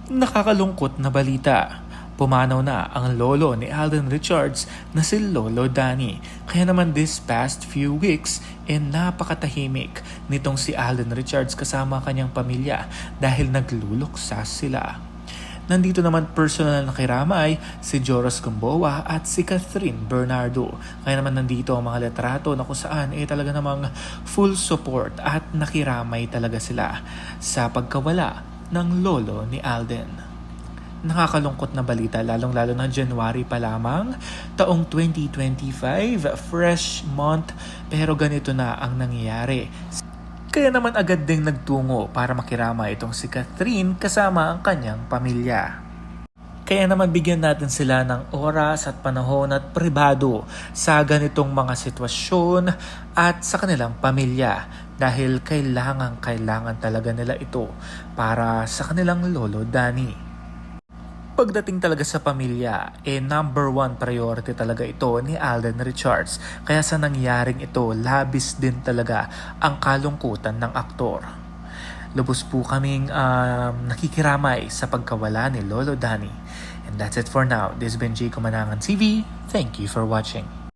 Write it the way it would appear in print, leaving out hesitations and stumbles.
Nakakalungkot na balita. Pumanaw na ang lolo ni Alden Richards na si Lolo Danny. Kaya naman this past few weeks, napakatahimik nitong si Alden Richards kasama kanyang pamilya dahil nagluluksa sila. Nandito naman personal na kiramay si Joros Gamboa at si Catherine Bernardo. Kaya naman nandito ang mga litrato na kung saan talaga namang full support at nakiramay talaga sila sa pagkawala ng lolo ni Alden. Nakakalungkot na balita lalong-lalo na January pa lamang, taong 2025, fresh month, pero ganito na ang nangyayari. Kaya naman agad ding nagtungo para makirama itong si Catherine kasama ang kanyang pamilya. Kaya naman bigyan natin sila ng oras at panahon at pribado sa ganitong mga sitwasyon at sa kanilang pamilya dahil kailangan talaga nila ito para sa kanilang lolo Danny. Pagdating talaga sa pamilya, number one priority talaga ito ni Alden Richards. Kaya sa nangyaring ito, labis din talaga ang kalungkutan ng aktor. Lubos po kaming nakikiramay sa pagkawala ni Lolo Danny. And that's it for now. This has been Jay Kumanangan TV. Thank you for watching.